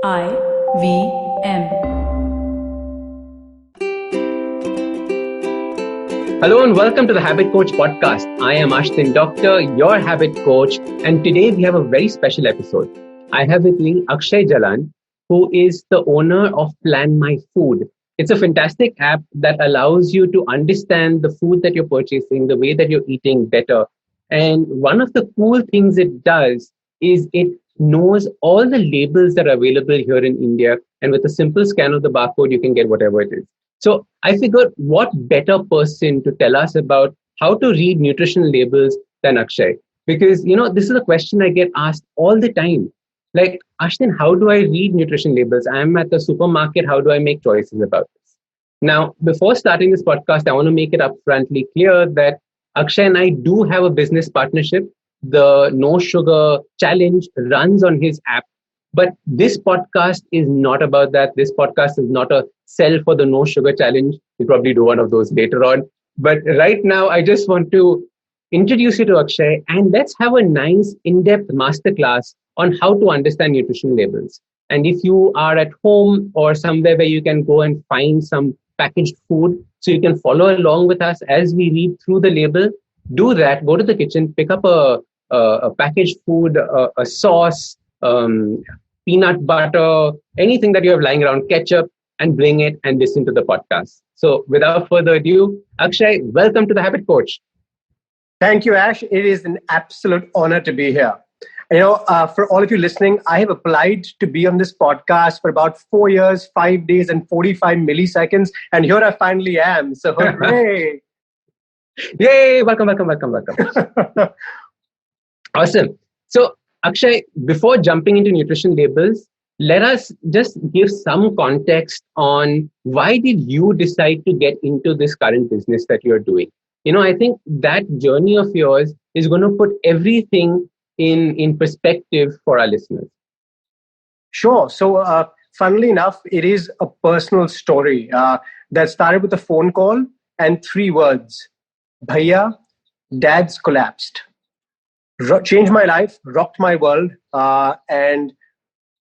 IVM. Hello and welcome to the Habit Coach podcast. I am Ashdin Doctor, your habit coach, and today we have a very special episode. I have with me Akshaye Jalan, who is the owner of PlanMyFood. It's a fantastic app that allows you to understand the food that you're purchasing, the way that you're eating better. And one of the cool things it does is it knows all the labels that are available here in India. And with a simple scan of the barcode, you can get whatever it is. So I figured what better person to tell us about how to read nutrition labels than Akshay? Because, this is a question I get asked all the time. Like, Ashton, how do I read nutrition labels? I'm at the supermarket. How do I make choices about this? Now, before starting this podcast, I want to make it upfrontly clear that Akshay and I do have a business partnership. The No Sugar Challenge runs on his app. But this podcast is not about that. This podcast is not a sell for the No Sugar Challenge. We'll probably do one of those later on. But right now, I just want to introduce you to Akshay and let's have a nice in-depth masterclass on how to understand nutrition labels. And if you are at home or somewhere where you can go and find some packaged food, so you can follow along with us as we read through the label, do that. Go to the kitchen, pick up a packaged food, a sauce, peanut butter, anything that you have lying around, ketchup, and bring it and listen to the podcast. So without further ado, Akshay, welcome to the Habit Coach. Thank you, Ash. It is an absolute honor to be here. For all of you listening, I have applied to be on this podcast for about 4 years, 5 days, and 45 milliseconds. And here I finally am. So hooray! Yay! Welcome. Awesome. So, Akshay, before jumping into nutrition labels, let us just give some context on why did you decide to get into this current business that you're doing? I think that journey of yours is going to put everything in perspective for our listeners. Sure. So, funnily enough, it is a personal story that started with a phone call and 3 words. Bhaiya, dad's collapsed. Changed my life, rocked my world. And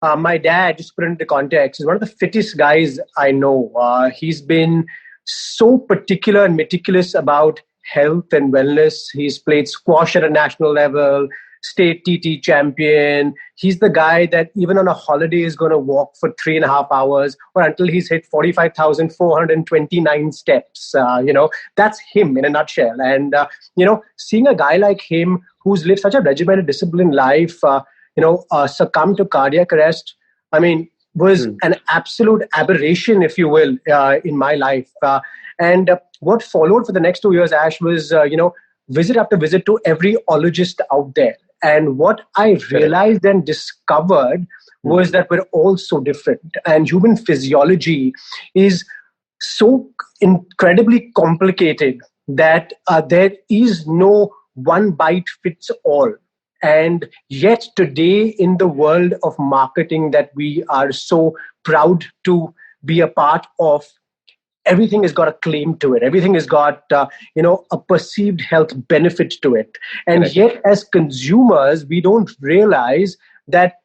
my dad, just to put it into context, is one of the fittest guys I know. He's been so particular and meticulous about health and wellness. He's played squash at a national level, state TT champion. He's the guy that even on a holiday is going to walk for 3.5 hours or until he's hit 45,429 steps. That's him in a nutshell. And, seeing a guy like him who's lived such a regimented, disciplined life, succumb to cardiac arrest, was an absolute aberration, if you will, in my life. And what followed for the next 2 years, Ash, was, visit after visit to every ologist out there. And what I realized and discovered was that we're all so different. And human physiology is so incredibly complicated that there is no one bite fits all. And yet today in the world of marketing that we are so proud to be a part of, everything has got a claim to it. Everything has got, a perceived health benefit to it. And yet as consumers, we don't realize that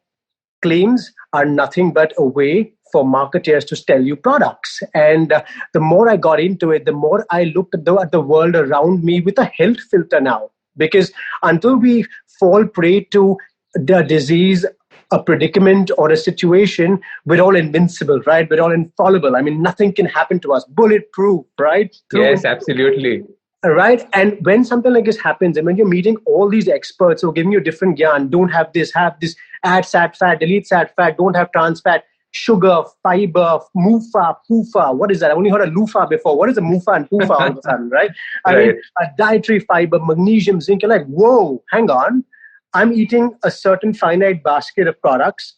claims are nothing but a way for marketers to sell you products. And the more I got into it, the more I looked at the world around me with a health filter now. Because until we fall prey to the disease, a predicament or a situation, we're all invincible, right? We're all infallible. Nothing can happen to us. Bulletproof, right? Yes, absolutely. Right? And when something like this happens, and when you're meeting all these experts who are giving you different gyan, don't have this, add sat fat, delete sat fat, don't have trans fat, sugar, fiber, mufa, poofa. What is that? I only heard a loofah before. What is a mufa and poofa all of a sudden, right? Dietary fiber, magnesium, zinc. You're like, whoa, hang on. I'm eating a certain finite basket of products.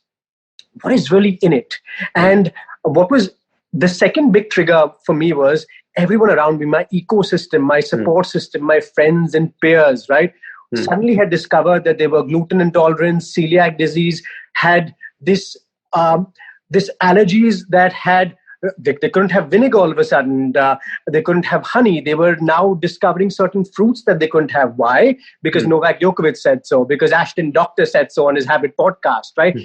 What is really in it? And what was the second big trigger for me was everyone around me, my ecosystem, my support system, my friends and peers, right? Suddenly had discovered that they were gluten intolerant, celiac disease, had this allergies that had, they couldn't have vinegar all of a sudden. They couldn't have honey. They were now discovering certain fruits that they couldn't have. Why? Because Novak Djokovic said so. Because Ashdin Doctor said so on his Habit podcast, right?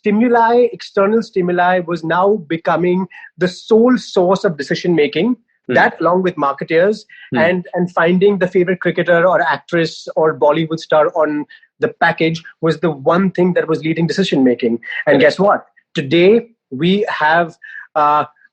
external stimuli was now becoming the sole source of decision making. That, along with marketeers and finding the favorite cricketer or actress or Bollywood star on the package, was the one thing that was leading decision making. And guess what? Today, we have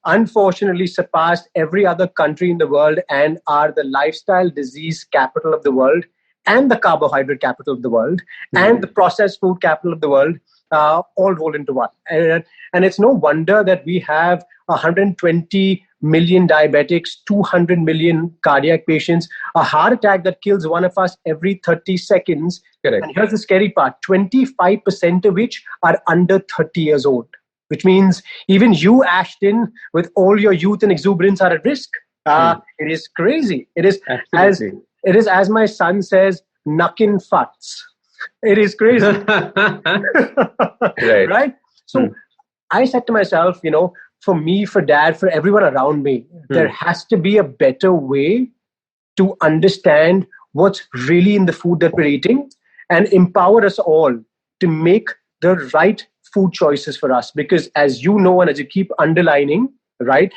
unfortunately surpassed every other country in the world and are the lifestyle disease capital of the world, and the carbohydrate capital of the world, and the processed food capital of the world, all rolled into one. And it's no wonder that we have 120 million diabetics, 200 million cardiac patients, a heart attack that kills one of us every 30 seconds. Correct. And here's the scary part, 25% of which are under 30 years old, which means even you, Ashton, with all your youth and exuberance, are at risk. It is crazy. It is as my son says, nuckin' futs. It is crazy. Right? So I said to myself, for me, for dad, for everyone around me, there has to be a better way to understand what's really in the food that we're eating and empower us all to make the right food choices for us. Because as you know, and as you keep underlining, right,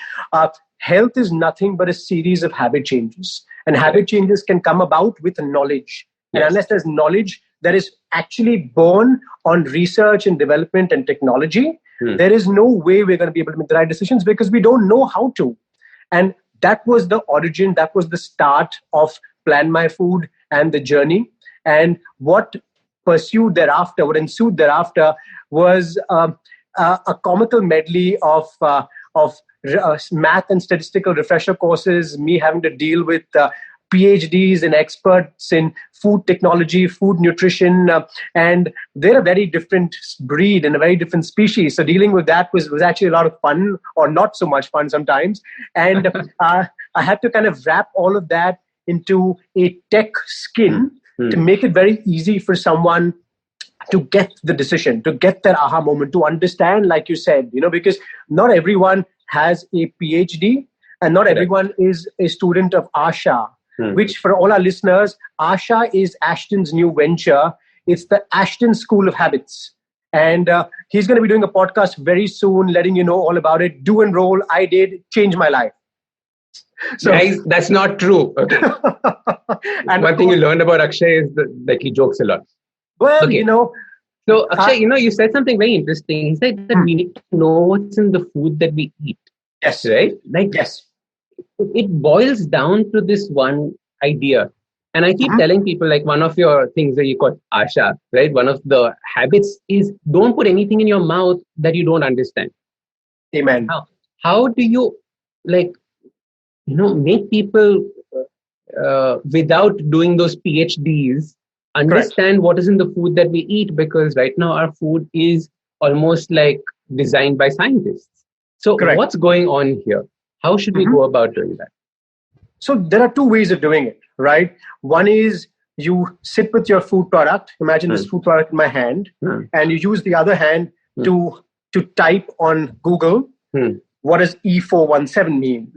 health is nothing but a series of habit changes. And habit changes can come about with knowledge. And unless there's knowledge that is actually born on research and development and technology, there is no way we're going to be able to make the right decisions because we don't know how to. And that was the origin, that was the start of PlanMyFood and the journey. And what ensued thereafter was a comical medley of math and statistical refresher courses, me having to deal with PhDs and experts in food technology, food nutrition, and they're a very different breed and a very different species. So dealing with that was actually a lot of fun, or not so much fun sometimes. And I had to kind of wrap all of that into a tech skin to make it very easy for someone to get the decision, to get that aha moment, to understand, like you said, because not everyone has a PhD and not everyone is a student of Asha. Which, for all our listeners, Asha is Ashton's new venture. It's the Ashdin School of Habits. And he's going to be doing a podcast very soon, letting you know all about it. Do enroll. I did. Change my life. So, guys, that's not true. Okay. And one thing you learned about Akshay is that he jokes a lot. Well, okay. So, Akshay, you said something very interesting. He said that we need to know what's in the food that we eat. Yes. Right? Yes. It boils down to this one idea. And I keep telling people, like, one of your things that you call Asha, right? One of the habits is don't put anything in your mouth that you don't understand. Amen. How do you, make people without doing those PhDs understand what is in the food that we eat? Because right now our food is almost like designed by scientists. So what's going on here? How should we go about doing that? So there are two ways of doing it, right? One is you sit with your food product. Imagine this food product in my hand, and you use the other hand to type on Google, what does E417 mean?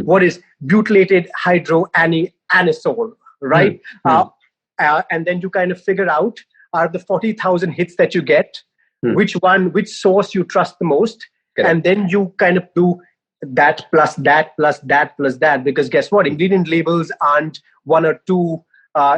What is butylated hydroanisole, right? And then you kind of figure out, are the 40,000 hits that you get, which source you trust the most, and then you kind of do that plus that plus that plus that, because guess what? Ingredient labels aren't one or two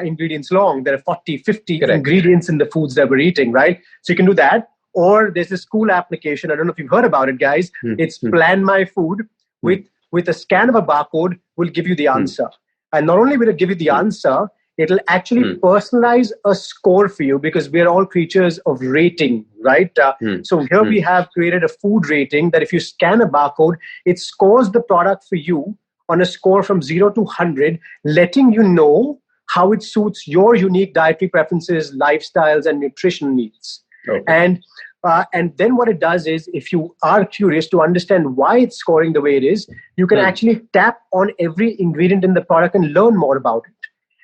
ingredients long. There are 40, 50 ingredients in the foods that we're eating, right? So you can do that. Or there's this cool application. I don't know if you've heard about it, guys. It's PlanMyFood. With a scan of a barcode, will give you the answer. And not only will it give you the answer, it'll actually personalize a score for you, because we're all creatures of rating, right? So here we have created a food rating that if you scan a barcode, it scores the product for you on a score from 0 to 100, letting you know how it suits your unique dietary preferences, lifestyles, and nutrition needs. And then what it does is, if you are curious to understand why it's scoring the way it is, you can actually tap on every ingredient in the product and learn more about it.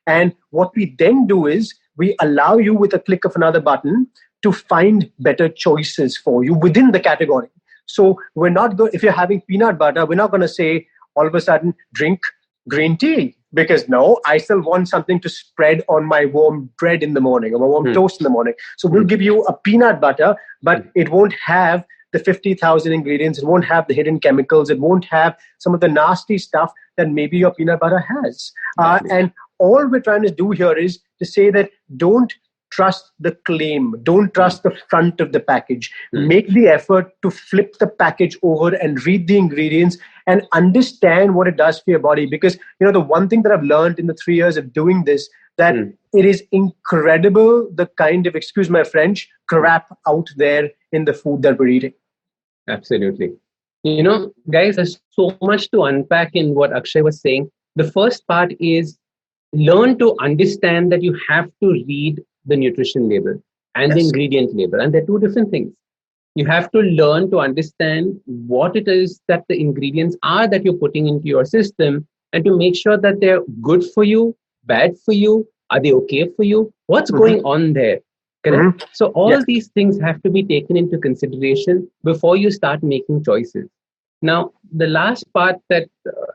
And what we then do is we allow you, with a click of another button, to find better choices for you within the category. So we're not going, if you're having peanut butter, we're not going to say all of a sudden drink green tea. Because no, I still want something to spread on my warm bread in the morning or my warm toast in the morning. So we'll give you a peanut butter, but it won't have the 50,000 ingredients. It won't have the hidden chemicals. It won't have some of the nasty stuff that maybe your peanut butter has. And all we're trying to do here is to say that don't trust the claim. Don't trust the front of the package. Make the effort to flip the package over and read the ingredients and understand what it does for your body. Because, the one thing that I've learned in the 3 years of doing this, that it is incredible the kind of, excuse my French, crap out there in the food that we're eating. Absolutely. Guys, there's so much to unpack in what Akshay was saying. The first part is learn to understand that you have to read the nutrition label and the ingredient label. And they're two different things. You have to learn to understand what it is that the ingredients are that you're putting into your system and to make sure that they're good for you, bad for you, are they okay for you? What's going on there? Correct? So all these things have to be taken into consideration before you start making choices. Now, the last part that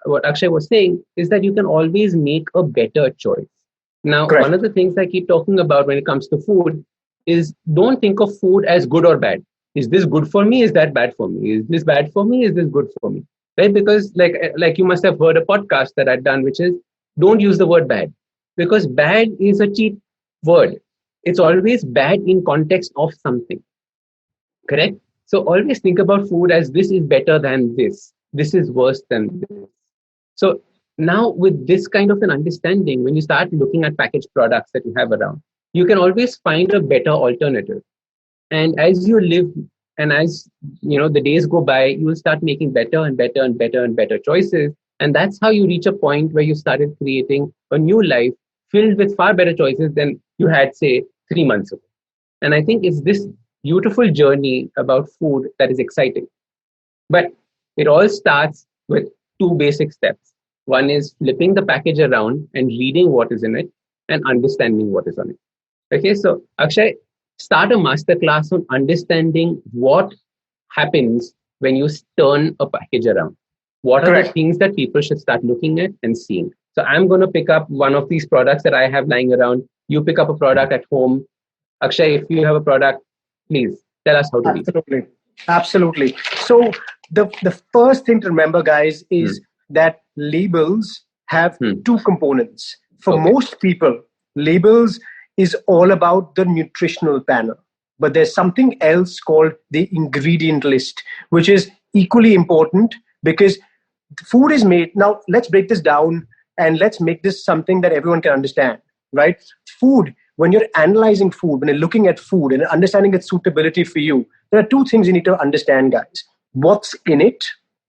what Akshay was saying is that you can always make a better choice. Now, one of the things I keep talking about when it comes to food is don't think of food as good or bad. Is this good for me? Is that bad for me? Is this bad for me? Is this good for me? Right? Because like you must have heard a podcast that I've done, which is don't use the word bad, because bad is a cheap word. It's always bad in context of something. Correct? So always think about food as this is better than this. This is worse than this. So now with this kind of an understanding, when you start looking at packaged products that you have around, you can always find a better alternative. And as you live and as the days go by, you will start making better and better and better and better choices. And that's how you reach a point where you started creating a new life filled with far better choices than you had, say, 3 months ago. And I think it's this beautiful journey about food that is exciting. But it all starts with two basic steps. One is flipping the package around and reading what is in it and understanding what is on it. Okay, so Akshay, start a masterclass on understanding what happens when you turn a package around. What are the things that people should start looking at and seeing? So I'm going to pick up one of these products that I have lying around. You pick up a product at home. Akshay, if you have a product, please tell us how to read. Absolutely. So the first thing to remember, guys, is that labels have two components. For most people, labels is all about the nutritional panel. But there's something else called the ingredient list, which is equally important because food is made. Now, let's break this down and let's make this something that everyone can understand, right? Food, when you're analyzing food, when you're looking at food and understanding its suitability for you, there are two things you need to understand, guys. What's in it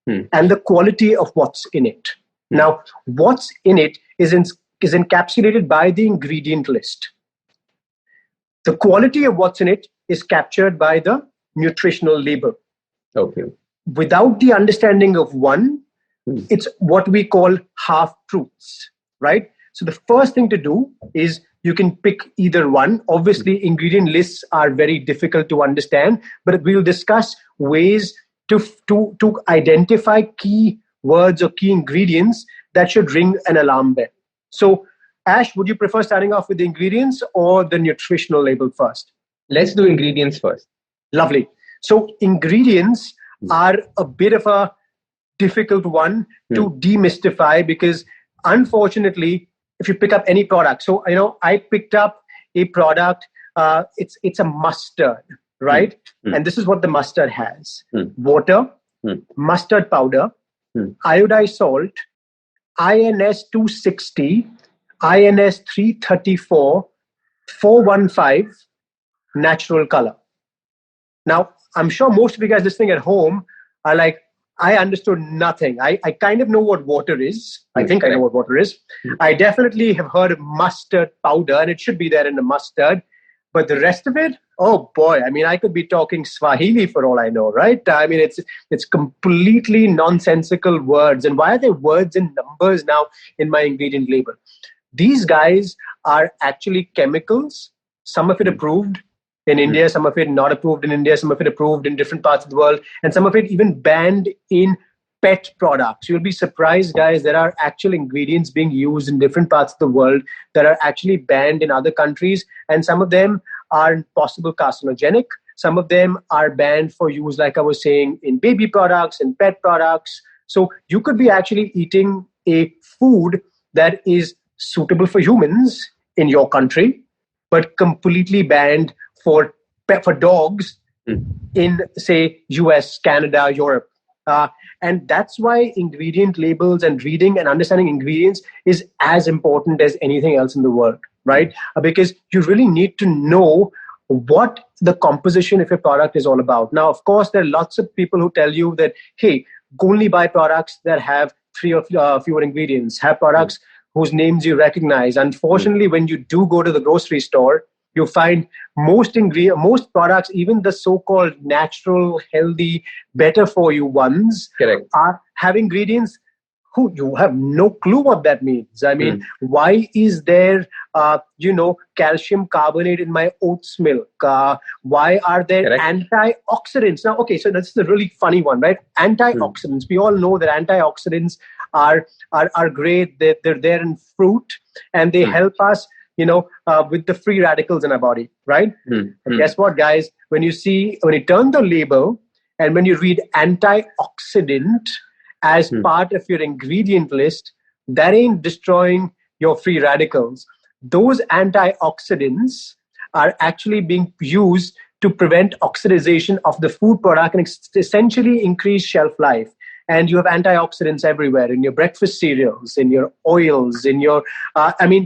and the quality of what's in it. Now, what's in it is encapsulated by the ingredient list. The quality of what's in it is captured by the nutritional label. Okay. Without the understanding of one, it's what we call half-truths, right? So the first thing to do is you can pick either one. Obviously, ingredient lists are very difficult to understand, but we'll discuss ways to identify key words or key ingredients that should ring an alarm bell. So, Ash, would you prefer starting off with the ingredients or the nutritional label first? Let's do ingredients first. Lovely. So, ingredients are a bit of a difficult one to demystify because, unfortunately, if you pick up any product, so I picked up a product. It's a mustard, right? And this is what the mustard has: water, mustard powder, iodized salt, INS 260, INS 334, 415, natural color. Now, I'm sure most of you guys listening at home are like, I understood nothing. I kind of know what water is. I think I know what water is. I definitely have heard of mustard powder, and it should be there in the mustard. But the rest of it, oh boy, I mean, I could be talking Swahili for all I know, right? I mean, it's completely nonsensical words. And why are there words and numbers now in my ingredient label? These guys are actually chemicals, some of it approved in India, some of it not approved in India, some of it approved in different parts of the world, and some of it even banned in pet products. You'll be surprised, guys. There are actual ingredients being used in different parts of the world that are actually banned in other countries. And some of them are possible carcinogenic. Some of them are banned for use, like I was saying, in baby products and pet products. So you could be actually eating a food that is suitable for humans in your country, but completely banned for dogs in, say, US, Canada, Europe. And that's why ingredient labels and reading and understanding ingredients is as important as anything else in the world, right? Because you really need to know what the composition of your product is all about. Now, of course, there are lots of people who tell you that, hey, only buy products that have 3 or fewer ingredients, have products whose names you recognize. Unfortunately, when you do go to the grocery store, you find most products, even the so-called natural, healthy, better for you ones, have ingredients who you have no clue what that means. I mean, why is there, calcium carbonate in my oats milk? Why are there antioxidants? Now, okay, so that's the really funny one, right? Antioxidants. We all know that antioxidants are great. They're there in fruit, and they help us, with the free radicals in our body, right? And guess what, guys? When you turn the label and when you read antioxidant as part of your ingredient list, that ain't destroying your free radicals. Those antioxidants are actually being used to prevent oxidization of the food product and essentially increase shelf life. And you have antioxidants everywhere in your breakfast cereals, in your oils, in your,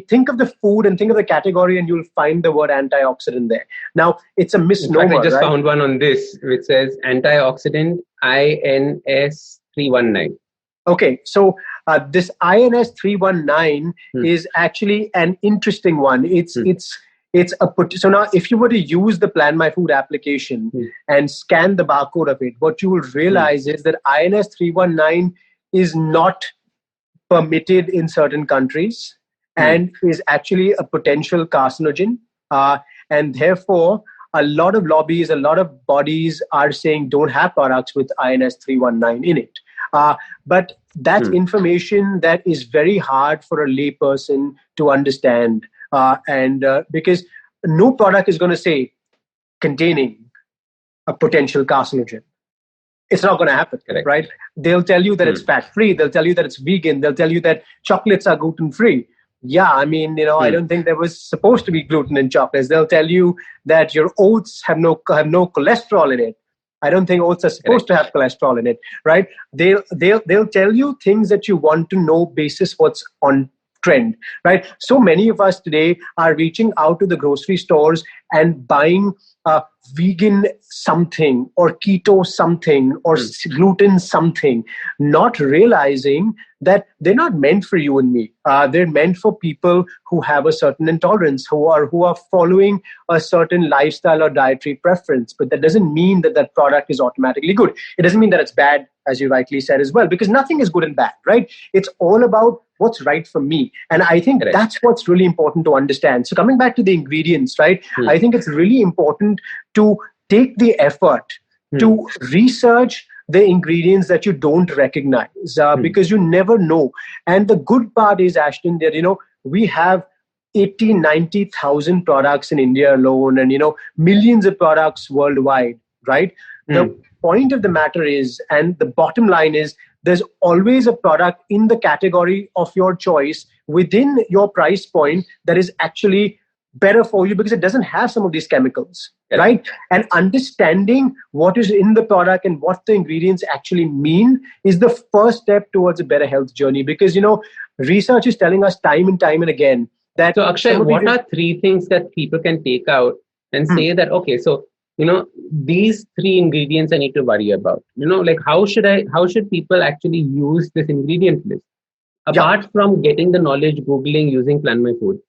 think of the food and think of the category and you'll find the word antioxidant there. Now, it's a misnomer. In fact, I just found one on this, which says antioxidant INS 319. Okay, so this INS 319 is actually an interesting one. So now, if you were to use the PlanMyFood application and scan the barcode of it, what you will realize is that INS 319 is not permitted in certain countries and is actually a potential carcinogen. And therefore, a lot of lobbies, a lot of bodies are saying don't have products with INS 319 in it. But that's information that is very hard for a layperson to understand. Because no product is going to say containing a potential carcinogen. It's not going to happen, right? They'll tell you that it's fat-free. They'll tell you that it's vegan. They'll tell you that chocolates are gluten-free. Yeah, I don't think there was supposed to be gluten in chocolates. They'll tell you that your oats have no cholesterol in it. I don't think oats are supposed to have cholesterol in it, right? They'll tell you things that you want to know basis what's on trend, right? So many of us today are reaching out to the grocery stores and buying vegan something or keto something or gluten something, not realizing that they're not meant for you and me. They're meant for people who have a certain intolerance, who are following a certain lifestyle or dietary preference. But that doesn't mean that product is automatically good. It doesn't mean that it's bad, as you rightly said as well, because nothing is good and bad, right? It's all about what's right for me. And I think that's what's really important to understand. So coming back to the ingredients, right? I think it's really important to take the effort to research the ingredients that you don't recognize because you never know. And the good part is, Ashdin, that, we have 80, 90,000 products in India alone and, millions of products worldwide, right? The point of the matter is, and the bottom line is, there's always a product in the category of your choice within your price point that is actually better for you because it doesn't have some of these chemicals, right? And understanding what is in the product and what the ingredients actually mean is the first step towards a better health journey because, research is telling us time and time and again that... So Akshay, what are 3 things that people can take out and say that, okay, so, these 3 ingredients I need to worry about, how should people actually use this ingredient list? Apart from getting the knowledge, Googling, using PlanMyFood,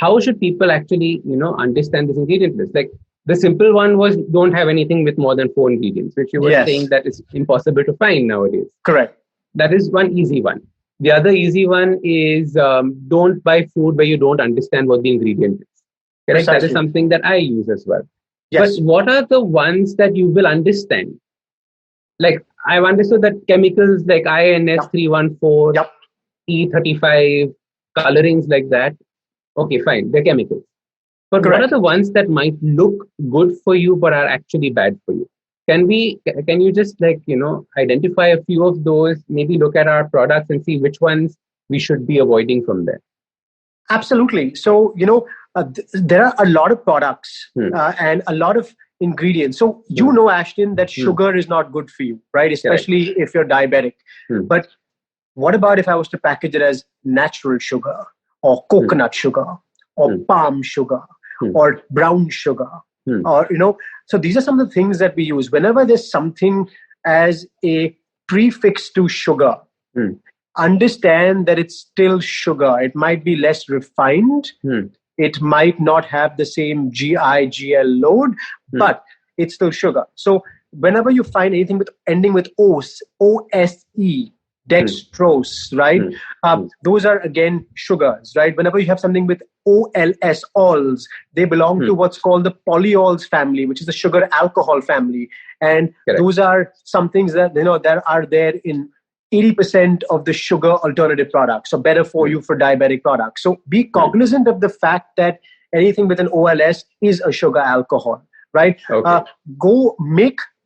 how should people actually, understand this ingredient list? Like the simple one was don't have anything with more than 4 ingredients, which you were saying that is impossible to find nowadays. Correct. That is one easy one. The other easy one is don't buy food where you don't understand what the ingredient is. Correct? That is something that I use as well. Yes. But what are the ones that you will understand? Like I've understood that chemicals like Yep. INS314, Yep. E35, colorings like that. Okay, fine. They're chemicals. But what are Correct. the ones that might look good for you but are actually bad for you? Can you just identify a few of those, maybe look at our products and see which ones we should be avoiding from there? Absolutely. So, there are a lot of products Hmm. and a lot of ingredients. So, Hmm. Ashton, that Hmm. sugar is not good for you, right? Correct. Especially if you're diabetic. Hmm. But what about if I was to package it as natural sugar or Hmm. coconut sugar or Hmm. palm sugar Hmm. or brown sugar? Hmm. Or, so these are some of the things that we use. Whenever there's something as a prefix to sugar, Hmm. understand that it's still sugar. It might be less refined. Hmm. It might not have the same GI/GL load, Hmm. but it's still sugar. So whenever you find anything with ending with OSE, Hmm. dextrose, right? Hmm. Hmm. Those are again sugars, right? Whenever you have something with OLS, alls, they belong Hmm. to what's called the polyols family, which is the sugar alcohol family, and Correct. those are some things that that are there in 80% of the sugar alternative products, so better for Hmm. you for diabetic products. So be Hmm. cognizant of the fact that anything with an OLS is a sugar alcohol, right? Okay.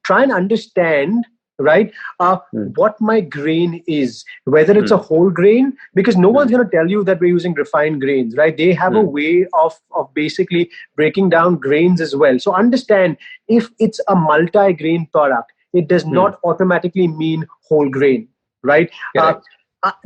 Try and understand, right, Hmm. what my grain is, whether it's Hmm. a whole grain, because no one's Hmm. going to tell you that we're using refined grains, right? They have a Hmm. way of basically breaking down grains as well. So understand, if it's a multi-grain product, it does Hmm. not automatically mean whole grain, right? Correct.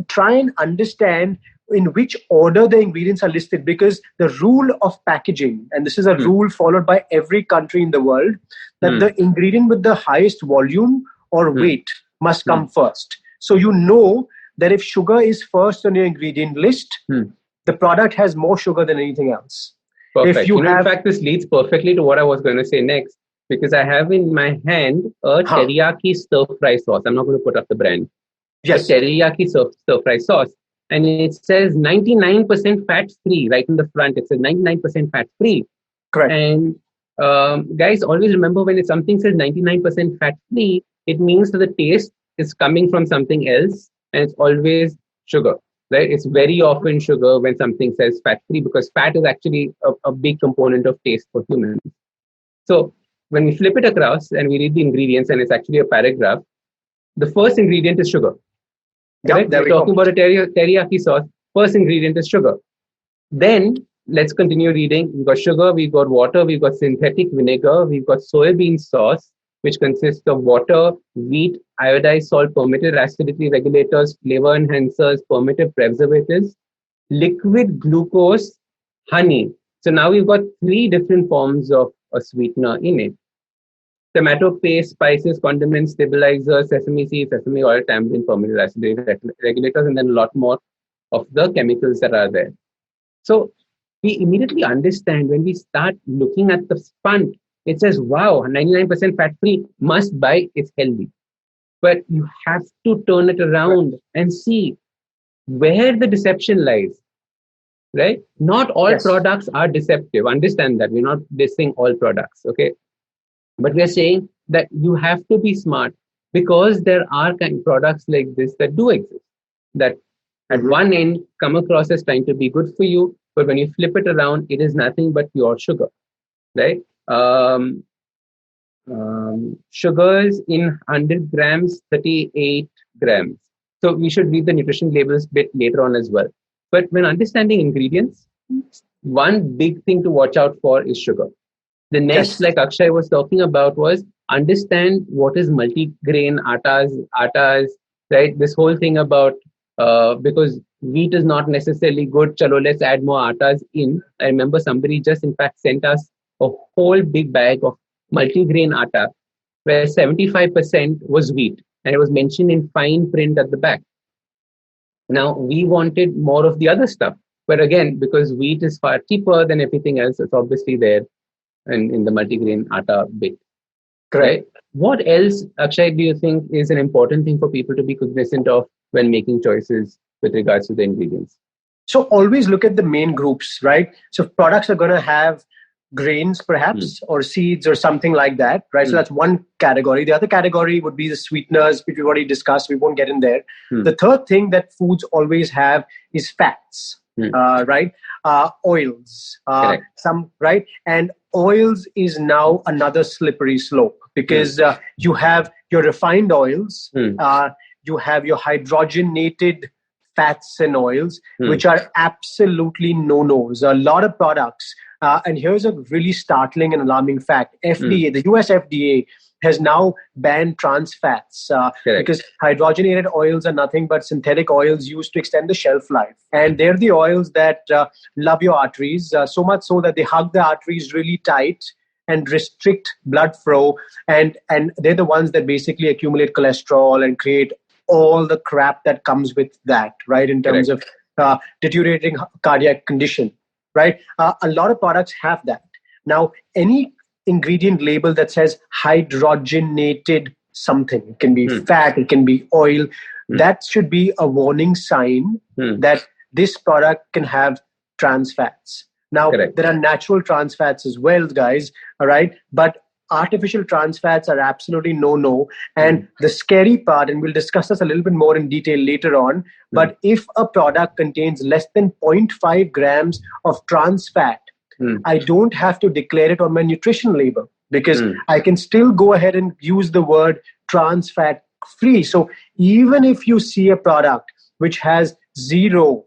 Try and understand in which order the ingredients are listed, because the rule of packaging, and this is a Hmm. rule followed by every country in the world, that Hmm. the ingredient with the highest volume or Hmm. weight must Hmm. come first. So you know that if sugar is first on your ingredient list, Hmm. the product has more sugar than anything else. If Perfect. you In have, fact, this leads perfectly to what I was going to say next, because I have in my hand a huh, teriyaki stir fry sauce. I'm not going to put up the brand. A yes, teriyaki stir fry sauce. And it says 99% fat free right in the front. It says 99% fat free. correct, And guys, always remember, when something says 99% fat free, it means that the taste is coming from something else, and it's always sugar, right? It's very often sugar when something says fat free, because fat is actually a big component of taste for humans. So when we flip it across and we read the ingredients, and it's actually a paragraph, the first ingredient is sugar, yep, correct? there We're we go. talking about a teriyaki sauce. First ingredient is sugar. Then let's continue reading. We've got sugar, we've got water, we've got synthetic vinegar, we've got soybean sauce, which consists of water, wheat, iodized salt, permitted acidity regulators, flavor enhancers, permitted preservatives, liquid glucose, honey. So now we've got three different forms of a sweetener in it. Tomato paste, spices, condiments, stabilizers, sesame seeds, sesame oil, tamarind, permitted acidity regulators, and then a lot more of the chemicals that are there. So we immediately understand when we start looking at the front, it says, wow, 99% fat free, must buy, it's healthy. But you have to turn it Correct. around and see where the deception lies, right? Not all Yes, products are deceptive. Understand that. We're not dissing all products, okay? But we're saying that you have to be smart, because there are kind of products like this that do exist, that at mm-hmm, one end come across as trying to be good for you, but when you flip it around, it is nothing but pure sugar, right? Um, Sugars in 100 grams, 38 grams. So we should read the nutrition labels bit later on as well. But when understanding ingredients, one big thing to watch out for is sugar. The next, yes, like Akshay was talking about, was understand what is multi-grain atas, right? This whole thing about because wheat is not necessarily good. Chalo, let's add more atas in. I remember somebody just in fact sent us a whole big bag of multi-grain atta, where 75% was wheat, and it was mentioned in fine print at the back. Now we wanted more of the other stuff, but again, because wheat is far cheaper than everything else, it's obviously there in the multigrain atta bit, correct. right? What else, Akshay, do you think is an important thing for people to be cognizant of when making choices with regards to the ingredients? So always look at the main groups, right? So products are going to have grains perhaps, or seeds or something like that, right? So that's one category. The other category would be the sweeteners, which we've already discussed. We won't get in there. The third thing that foods always have is fats, right? Oils, right? And oils is now another slippery slope because you have your refined oils, you have your hydrogenated fats and oils, which are absolutely no-nos. A lot of products, and here's a really startling and alarming fact. FDA, the US FDA, has now banned trans fats because hydrogenated oils are nothing but synthetic oils used to extend the shelf life. And they're the oils that love your arteries, so much so that they hug the arteries really tight and restrict blood flow. And they're the ones that basically accumulate cholesterol and create all the crap that comes with that, right? In terms of deteriorating cardiac condition, right? A lot of products have that. Now, any ingredient label that says hydrogenated something, it can be fat, it can be oil, that should be a warning sign that this product can have trans fats. Now, there are natural trans fats as well, guys, all right? But artificial trans fats are absolutely no-no. And the scary part, and we'll discuss this a little bit more in detail later on, but if a product contains less than 0.5 grams of trans fat, I don't have to declare it on my nutrition label because I can still go ahead and use the word trans fat free. So even if you see a product which has 0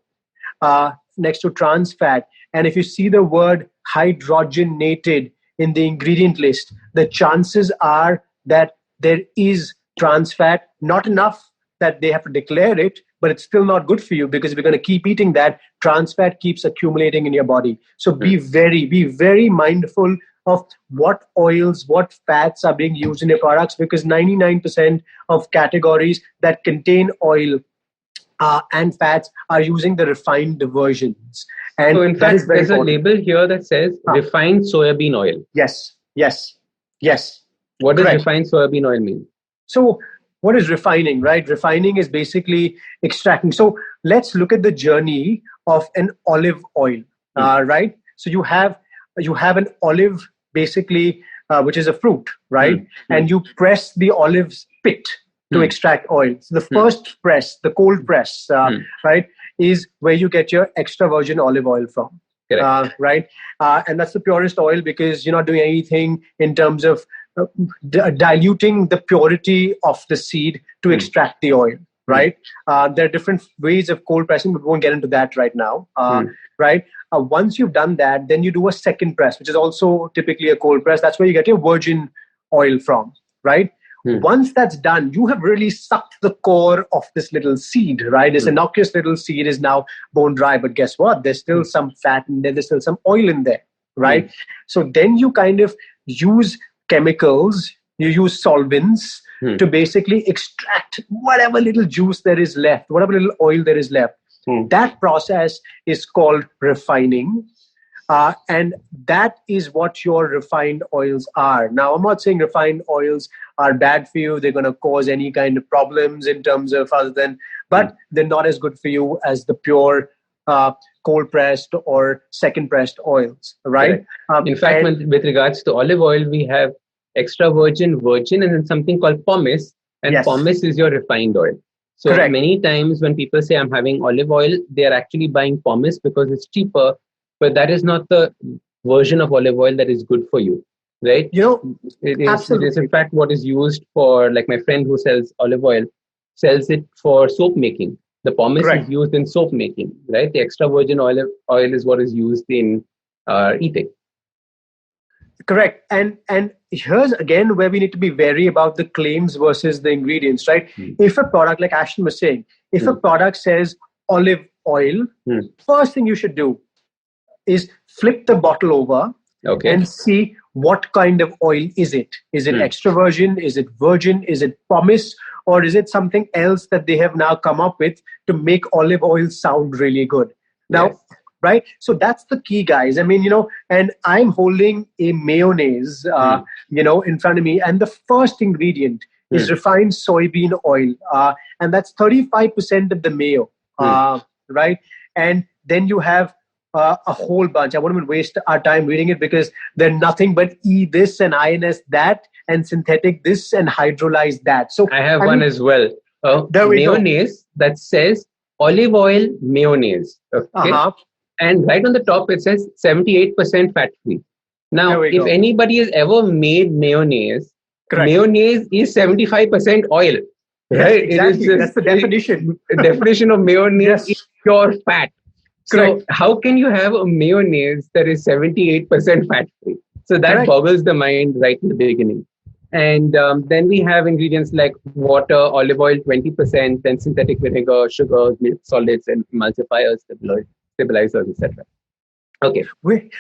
next to trans fat, and if you see the word hydrogenated in the ingredient list, the chances are that there is trans fat, not enough that they have to declare it, but it's still not good for you because if you're going to keep eating that, trans fat keeps accumulating in your body. So be very mindful of what oils, what fats are being used in your products, because 99% of categories that contain oil and fats are using the refined versions. And so in fact, there's a label here that says refined soybean oil. Yes. What does refined soybean oil mean? So what is refining, right? Refining is basically extracting. So let's look at the journey of an olive oil, right? So you have an olive basically, which is a fruit, right? And you press the olive's pit to extract oil. So the first press, the cold press, right, is where you get your extra virgin olive oil from. Right? And that's the purest oil because you're not doing anything in terms of diluting the purity of the seed to extract the oil, right? There are different ways of cold pressing, but we won't get into that right now, right? Once you've done that, then you do a second press, which is also typically a cold press. That's where you get your virgin oil from, right? Once that's done, you have really sucked the core of this little seed, right? This innocuous little seed is now bone dry, but guess what? There's still some fat in there. There's still some oil in there, right? So then you kind of use chemicals, you use solvents to basically extract whatever little juice there is left, whatever little oil there is left. That process is called refining. And that is what your refined oils are. Now, I'm not saying refined oils are bad for you. They're going to cause any kind of problems in terms of other than, but they're not as good for you as the pure cold pressed or second pressed oils, right? In fact, with regards to olive oil, we have extra virgin, and then something called pomace. And pomace is your refined oil. So many times when people say I'm having olive oil, they are actually buying pomace because it's cheaper. But that is not the version of olive oil that is good for you, right? It is in fact what is used for, like my friend who sells olive oil, sells it for soap making. The pomace is used in soap making, right? The extra virgin olive oil is what is used in eating. Correct. And here's again where we need to be wary about the claims versus the ingredients, right? If a product, like Ashton was saying, if a product says olive oil, first thing you should do is flip the bottle over and see what kind of oil is it. Is it extra virgin? Is it virgin? Is it pomace? Or is it something else that they have now come up with to make olive oil sound really good? Now, right? So that's the key, guys. I mean, and I'm holding a mayonnaise, in front of me. And the first ingredient is refined soybean oil. And that's 35% of the mayo, right? And then you have a whole bunch. I won't even waste our time reading it because they're nothing but E this and INS that and synthetic this and hydrolyzed that. So I have one as well. There we go. Mayonnaise that says olive oil mayonnaise. Okay. And right on the top, it says 78% fat free. Now, if anybody has ever made mayonnaise, mayonnaise is 75% oil. Right? Exactly. That's the definition. The definition of mayonnaise is pure fat. So how can you have a mayonnaise that is 78% fat free? So that boggles the mind right in the beginning. And then we have ingredients like water, olive oil 20%, then synthetic vinegar, sugars, milk solids, and emulsifiers, stabilizers, etc. Okay.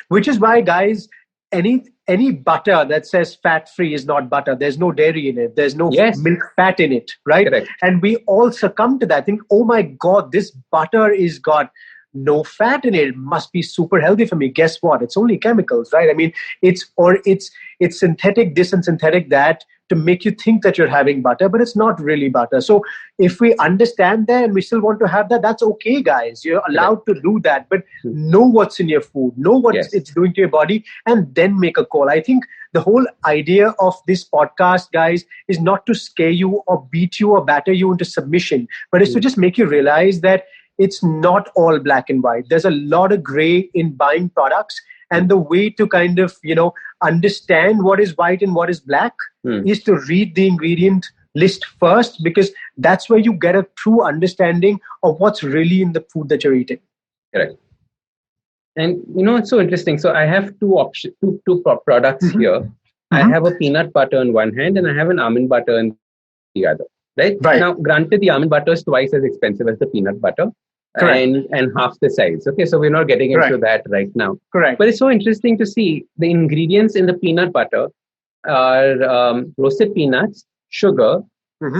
Which is why, guys, any butter that says fat-free is not butter. There's no dairy in it. There's no milk fat in it, right? Correct. And we all succumb to that. Think, oh my God, this butter is got no fat in it. It must be super healthy for me. Guess what? It's only chemicals, right? I mean, it's synthetic this and synthetic that to make you think that you're having butter, but it's not really butter. So if we understand that and we still want to have that, that's okay, guys. You're allowed to do that, but know what's in your food, know what it's doing to your body, and then make a call. I think the whole idea of this podcast, guys, is not to scare you or beat you or batter you into submission, but it's to just make you realize that it's not all black and white. There's a lot of gray in buying products. And the way to kind of, understand what is white and what is black is to read the ingredient list first, because that's where you get a true understanding of what's really in the food that you're eating. Correct. And it's so interesting. So I have two products here. I have a peanut butter on one hand and I have an almond butter on the other. Right? Now, granted, the almond butter is twice as expensive as the peanut butter. And half the size. Okay, so we're not getting into that right now. Correct. But it's so interesting to see the ingredients in the peanut butter are roasted peanuts, sugar,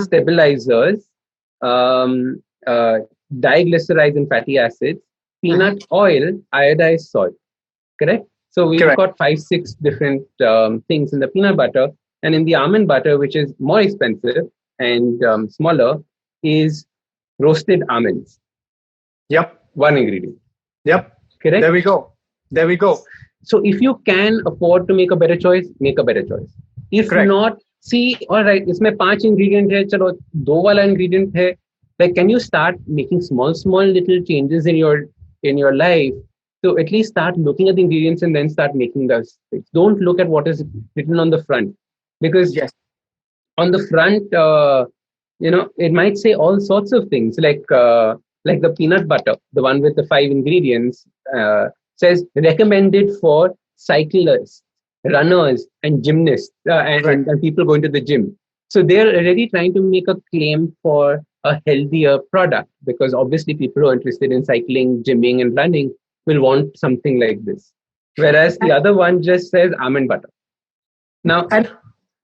stabilizers, diglycerides and fatty acids, peanut oil, iodized salt. Correct? So we've got 5-6 different things in the peanut butter. And in the almond butter, which is more expensive and smaller, is roasted almonds. Yep. One ingredient. Yep. Correct? There we go. So if you can afford to make a better choice, make a better choice. If not, see, all right, इसमें 5 ingredient है, चलो 2 वाला ingredient है. Like, can you start making small little changes in your life to at least start looking at the ingredients and then start making those things. Don't look at what is written on the front, because on the front, it might say all sorts of things like the peanut butter, the one with the 5 ingredients, says recommended for cyclists, runners, and gymnasts, and people going to the gym. So they're already trying to make a claim for a healthier product, because obviously people who are interested in cycling, gymming, and running will want something like this. Whereas the other one just says almond butter. Now,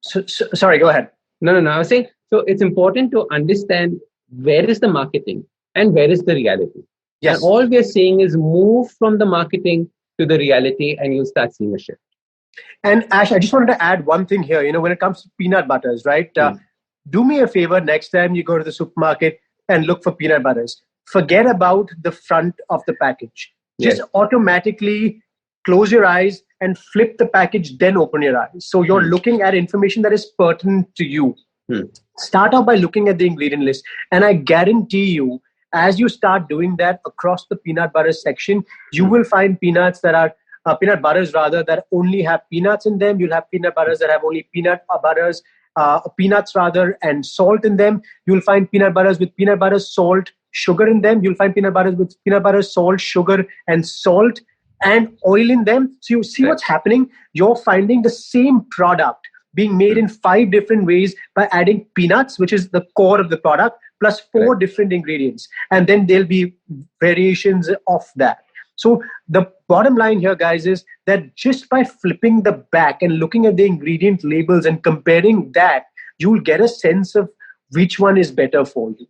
sorry, go ahead. No. I was saying, so it's important to understand where is the marketing and where is the reality. Yes. And all we're saying is move from the marketing to the reality, and you'll start seeing a shift. And Ash, I just wanted to add one thing here. When it comes to peanut butters, right? Do me a favor next time you go to the supermarket and look for peanut butters. Forget about the front of the package. Just automatically close your eyes and flip the package, then open your eyes. So you're looking at information that is pertinent to you. Start off by looking at the ingredient list. And I guarantee you, as you start doing that across the peanut butter section, you will find peanut butters that only have peanuts in them. You'll have peanut butters that have only peanuts and salt in them. You'll find peanut butters with peanut butter, salt, sugar in them. You'll find peanut butters with peanut butter, salt, sugar, and salt and oil in them. So you see what's happening? You're finding the same product being made in 5 different ways by adding peanuts, which is the core of the product, plus 4 different ingredients. And then there'll be variations of that. So the bottom line here, guys, is that just by flipping the back and looking at the ingredient labels and comparing that, you'll get a sense of which one is better for you,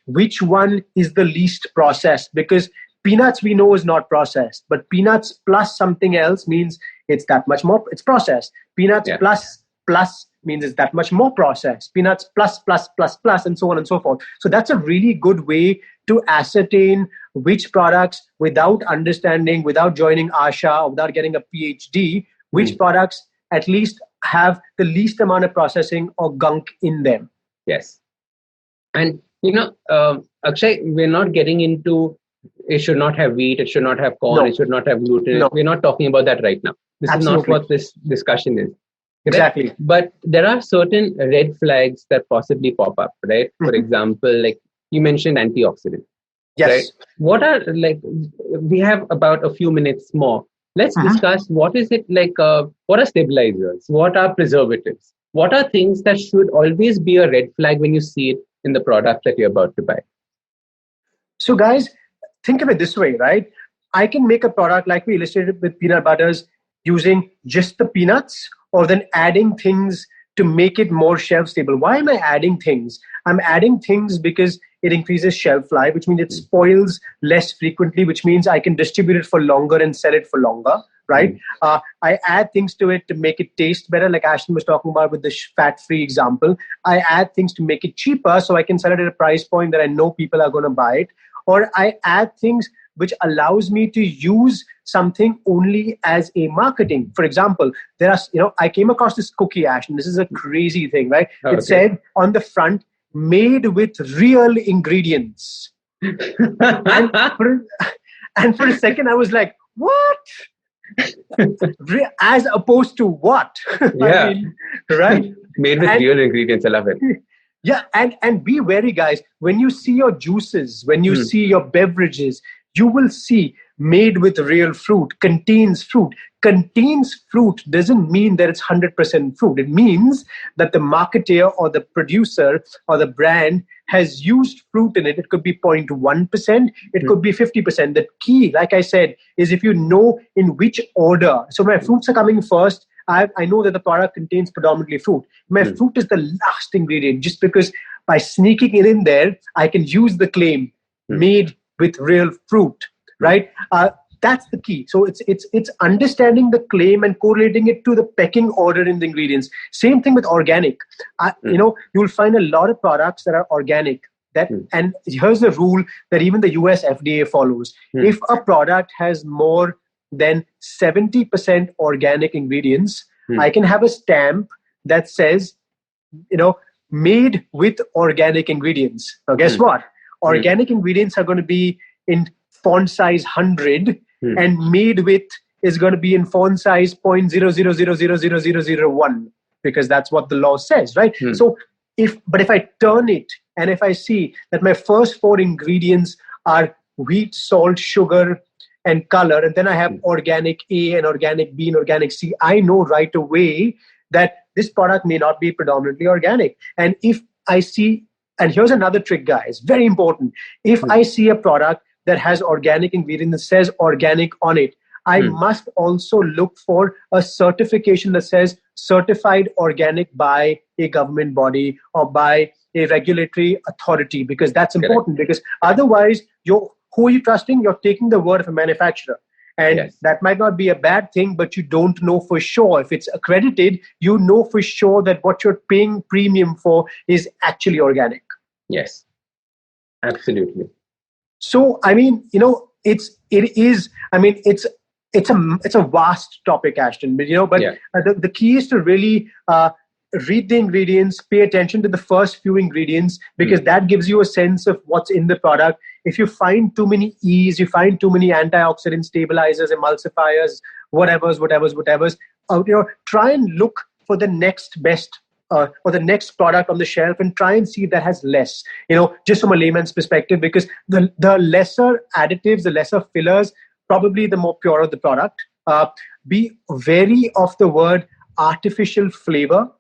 which one is the least processed. Because peanuts we know is not processed, but peanuts plus something else means it's that much more, it's processed. Peanuts plus means it's that much more processed. Peanuts plus, and so on and so forth. So that's a really good way to ascertain which products, without understanding, without joining ASHA, or without getting a PhD, which products at least have the least amount of processing or gunk in them. Yes. And, Akshay, we're not getting into it should not have wheat, it should not have corn, No. it should not have gluten. No. We're not talking about that right now. This Absolutely. is not what this discussion is. Exactly. Right? But there are certain red flags that possibly pop up, right? For example, like you mentioned antioxidants. Yes. Right? What are, we have about a few minutes more. Let's discuss what is it like, what are stabilizers? What are preservatives? What are things that should always be a red flag when you see it in the product that you're about to buy? So guys, think of it this way, right? I can make a product like we illustrated with peanut butters using just the peanuts, or then adding things to make it more shelf stable. Why am I adding things? I'm adding things because it increases shelf life, which means it spoils less frequently, which means I can distribute it for longer and sell it for longer, right? I add things to it to make it taste better, like Ashdin was talking about with the fat-free example. I add things to make it cheaper so I can sell it at a price point that I know people are going to buy it. Or I add things which allows me to use something only as a marketing. For example, there are, I came across this cookie, Ash, and this is a crazy thing, right? It said on the front, made with real ingredients. and for a second, I was like, what? As opposed to what? Yeah. I mean, right? Made with real ingredients. I love it. Yeah, and be wary, guys. When you see your juices, when you see your beverages, you will see made with real fruit, contains fruit. Contains fruit doesn't mean that it's 100% fruit. It means that the marketer or the producer or the brand has used fruit in it. It could be 0.1%, it could be 50%. The key, like I said, is if you know in which order. So my fruits are coming first. I know that the product contains predominantly fruit. My fruit is the last ingredient, just because by sneaking it in there, I can use the claim made with real fruit, right? That's the key. So it's understanding the claim and correlating it to the pecking order in the ingredients. Same thing with organic. You'll find a lot of products that are organic. And here's the rule that even the US FDA follows. If a product has more than 70% organic ingredients, I can have a stamp that says, made with organic ingredients. Now, guess what? Organic ingredients are going to be in font size 100, and made with is going to be in font size 0.000000001, because that's what the law says, right? So if I turn it and if I see that my first 4 ingredients are wheat, salt, sugar, and color, and then I have organic A and organic B and organic C, I know right away that this product may not be predominantly organic. And if I see, and here's another trick, guys, very important. If I see a product that has organic ingredient that says organic on it, I must also look for a certification that says certified organic by a government body or by a regulatory authority, because that's important. Because otherwise, who are you trusting? You're taking the word of a manufacturer. And that might not be a bad thing, but you don't know for sure. If it's accredited, you know for sure that what you're paying premium for is actually organic. Yes, absolutely. So, I mean, it's a vast topic, Ashton, but the key is to really read the ingredients, pay attention to the first few ingredients, because that gives you a sense of what's in the product. If you find too many E's, you find too many antioxidant stabilizers, emulsifiers, whatever's, try and look for the next best or the next product on the shelf and try and see if that has less, just from a layman's perspective, because the lesser additives, the lesser fillers, probably the more pure the product. Be wary of the word artificial flavor,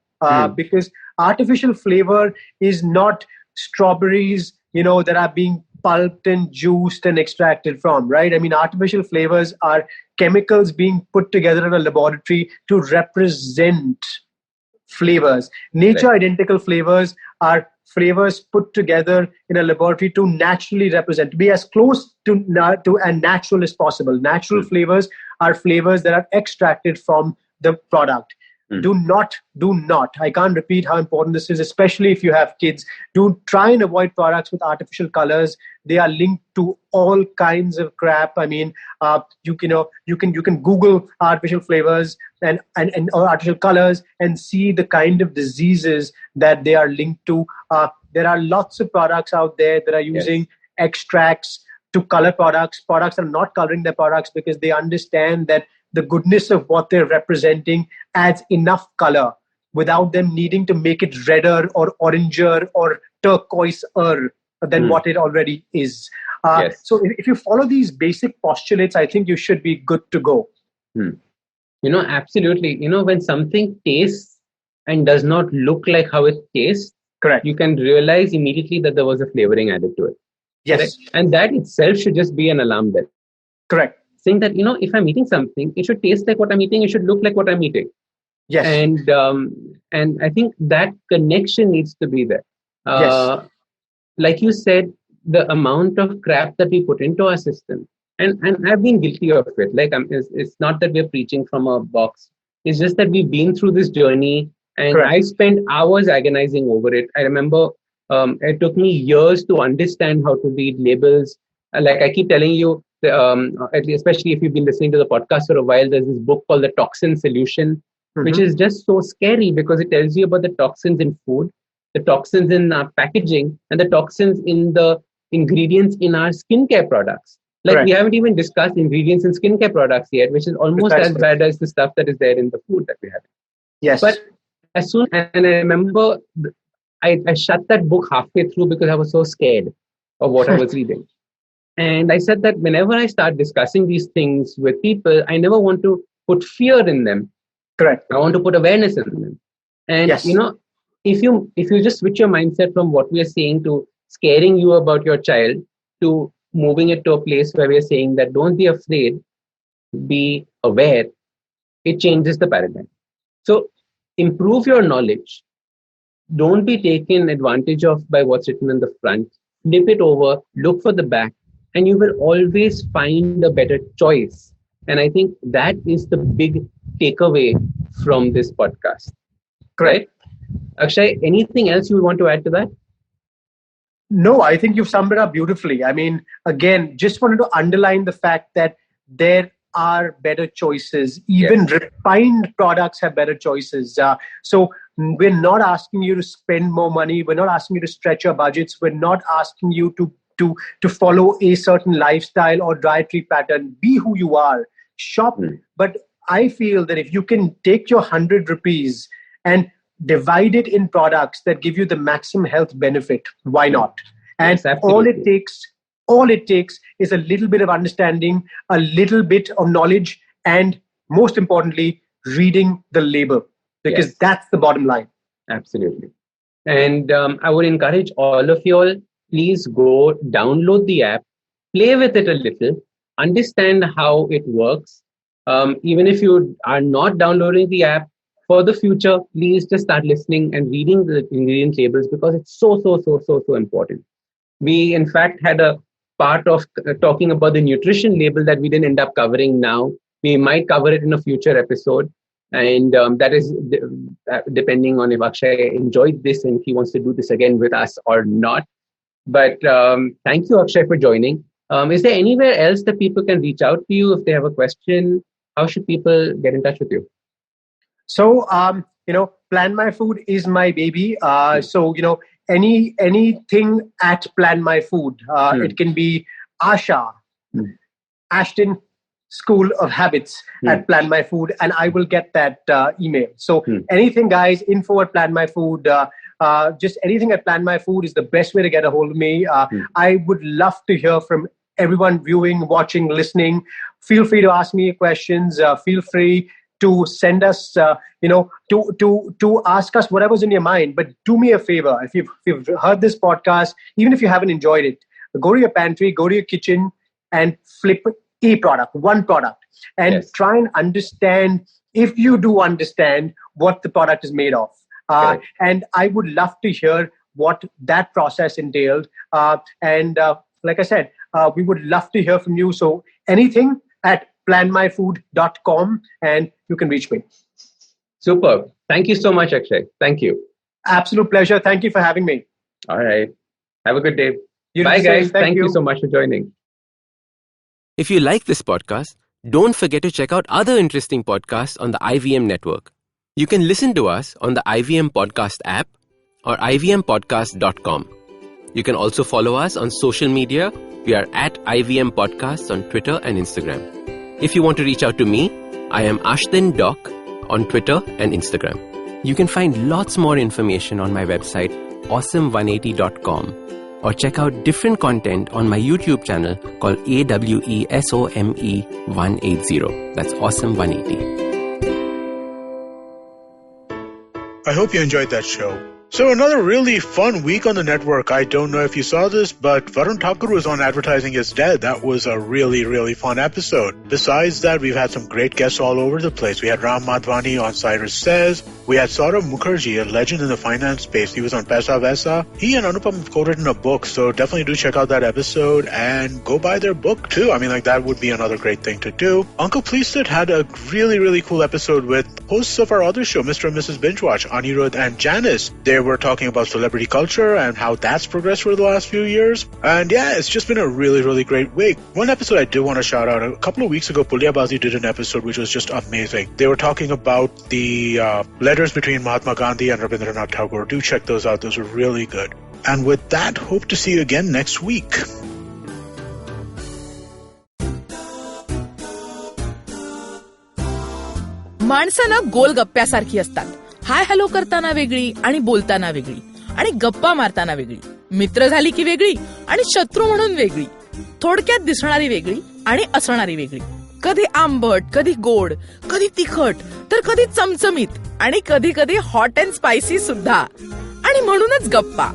because artificial flavor is not strawberries, that are being pulped and juiced and extracted from, right? I mean, artificial flavors are chemicals being put together in a laboratory to represent flavors. Nature identical flavors are flavors put together in a laboratory to naturally represent, to be as close to and natural as possible. Natural flavors are flavors that are extracted from the product. Mm. Do not, I can't repeat how important this is, especially if you have kids. Do try and avoid products with artificial colors. They are linked to all kinds of crap. I mean, you can Google artificial flavors and or artificial colors and see the kind of diseases that they are linked to. There are lots of products out there that are using Yes. extracts to color products. Products are not coloring their products because they understand that the goodness of what they're representing adds enough color without them needing to make it redder or oranger or turquoise-er than Mm. what it already is. Yes. So if you follow these basic postulates, I think you should be good to go. Mm. Absolutely. When something tastes and does not look like how it tastes, Correct. you can realize immediately that there was a flavoring added to it. Yes. Correct? And that itself should just be an alarm bell, Correct. saying that, if I'm eating something, it should taste like what I'm eating, it should look like what I'm eating. Yes. And I think that connection needs to be there. Yes. Like you said, the amount of crap that we put into our system, and I've been guilty of it. Like, it's not that we're preaching from a box. It's just that we've been through this journey, and Correct. I spent hours agonizing over it. I remember it took me years to understand how to read labels. Like I keep telling you, especially if you've been listening to the podcast for a while, there's this book called The Toxin Solution, which Mhm. is just so scary because it tells you about the toxins in food, the toxins in packaging, and the toxins in the ingredients in our skincare products. Like, we Correct. haven't even discussed ingredients in skincare products yet, which is almost as Precisely. bad as the stuff that is there in the food that we have. Yes. But and I remember I shut that book halfway through because I was so scared of what I was reading. And I said that whenever I start discussing these things with people, I never want to put fear in them. Correct. I want to put awareness in them. And Yes. if you just switch your mindset from what we are saying to scaring you about your child to moving it to a place where we are saying that don't be afraid, be aware, it changes the paradigm. So improve your knowledge. Don't be taken advantage of by what's written in the front. Flip it over, look for the back, and you will always find a better choice. And I think that is the big takeaway from this podcast. Correct. Right? Akshay, anything else you would want to add to that? No, I think you've summed it up beautifully. I mean, again, just wanted to underline the fact that there are better choices. Even Yes. refined products have better choices. So we're not asking you to spend more money. We're not asking you to stretch your budgets. We're not asking you to follow a certain lifestyle or dietary pattern. Be who you are. Shop. Mm. But I feel that if you can take your 100 rupees and divide it in products that give you the maximum health benefit, why not? And Yes, all absolutely. it takes is a little bit of understanding, a little bit of knowledge, and most importantly, reading the label, because Yes, that's the bottom line. absolutely. And I would encourage all of you all, please go download the app, play with it a little, understand how it works. Even if you are not downloading the app, for the future, please just start listening and reading the ingredient labels because it's so, so, so, so, so important. We, in fact, had a part of talking about the nutrition label that we didn't end up covering now. We might cover it in a future episode. And that is depending on if Akshay enjoyed this and if he wants to do this again with us or not. But thank you, Akshay, for joining. Is there anywhere else that people can reach out to you if they have a question? How should people get in touch with you? So, Plan My Food is my baby. So, anything at Plan My Food. Hmm. It can be Asha, Hmm. Ashdin School of Habits Hmm. at Plan My Food, and I will get that email. So, Hmm. anything, guys, info at Plan My Food. Just anything at Plan My Food is the best way to get a hold of me. I would love to hear from everyone viewing, watching, listening. Feel free to ask me questions. Feel free to send us, to ask us whatever's in your mind. But do me a favor, if you've heard this podcast, even if you haven't enjoyed it, go to your pantry, go to your kitchen, and flip one product, and Yes. try and understand, if you do understand, what the product is made of. Correct. And I would love to hear what that process entailed. And like I said, we would love to hear from you. So anything at planmyfood.com and you can reach me. Superb. Thank you so much, Akshay. Thank you. Absolute pleasure. Thank you for having me. All right. Have a good day. You Bye, do the same. guys. Thank you so much for joining. If you like this podcast, don't forget to check out other interesting podcasts on the IVM network. You can listen to us on the IVM Podcast app or ivmpodcast.com. You can also follow us on social media. We are at IVM Podcasts on Twitter and Instagram. If you want to reach out to me, I am Ashdin Doc on Twitter and Instagram. You can find lots more information on my website, awesome180.com, or check out different content on my YouTube channel called AWESOME180. That's Awesome 180. I hope you enjoyed that show. So another really fun week on the network. I don't know if you saw this, but Varun Thakur was on Advertising is Dead. That was a really, really fun episode. Besides that, we've had some great guests all over the place. We had Ram Madhvani on Cyrus Says. We had Saurav Mukherjee, a legend in the finance space. He was on Paisa Vaisa. He and Anupam have co-written a book, so definitely do check out that episode and go buy their book too. I mean, like, that would be another great thing to do. Uncle Pleased had a really, really cool episode with hosts of our other show, Mr. and Mrs. Binge Watch, Anirudh and Janice. They were talking about celebrity culture and how that's progressed for the last few years. And yeah, it's just been a really, really great week. One episode I did want to shout out. A couple of weeks ago, Pulyabazi did an episode which was just amazing. They were talking about the letters between Mahatma Gandhi and Rabindranath Tagore. Do check those out. Those were really good. And with that, hope to see you again next week. माणसं गोलगप्प्यासारखी असतात. Hi hello करताना वेगळी आणि बोलताना वेगळी आणि गप्पा मारताना वेगळी, मित्र झाली की वेगळी आणि शत्रू म्हणून वेगळी, थोडक्यात दिसणारी वेगळी आणि असणारी वेगळी, कधी आंबट, कधी गोड, कधी तिखट, तर कधी चमचमीत आणि कधी कधी हॉट अँड स्पायसी सुद्धा. आणि म्हणूनच गप्पा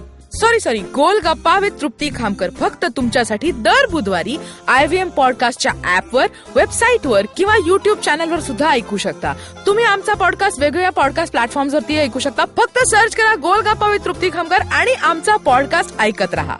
गोल गप्पा विथ तृप्ती खामकर फक्त तुमच्यासाठी दर बुधवारी IVM पॉडकास्टच्या ऍपवर, वेबसाईटवर किंवा युट्यूब चॅनलवर सुद्धा ऐकू शकता. तुम्ही आमचा पॉडकास्ट वेगवेगळ्या पॉडकास्ट प्लॅटफॉर्मवरती ऐकू शकता. फक्त सर्च करा गोल गप्पा विथ तृप्ती खामकर आणि आमचा पॉडकास्ट ऐकत रहा.